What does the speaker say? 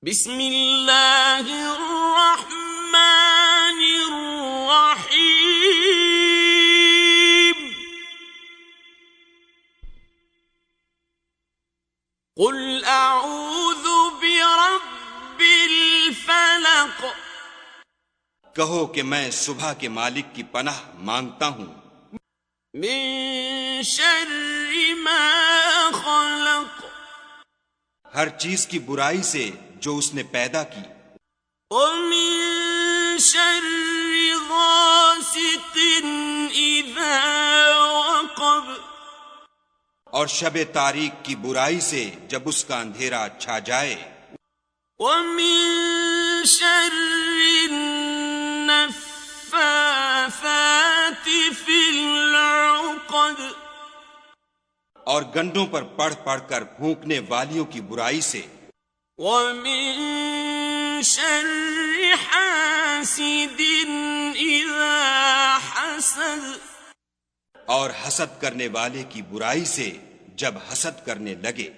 بسم اللہ الرحمن الرحیم قل اعوذ برب الفلق کہو کہ میں صبح کے مالک کی پناہ مانگتا ہوں من شر ما خلق ہر چیز کی برائی سے جو اس نے پیدا کی ومن شر غاسق اذا وقب اور شب تاریک کی برائی سے جب اس کا اندھیرا چھا جائے ومن شر النفاثات في العقد اور گنڈوں پر پڑھ پڑھ کر پھونکنے والیوں کی برائی سے ومن شر حاسد اذا حسد اور حسد کرنے والے کی برائی سے جب حسد کرنے لگے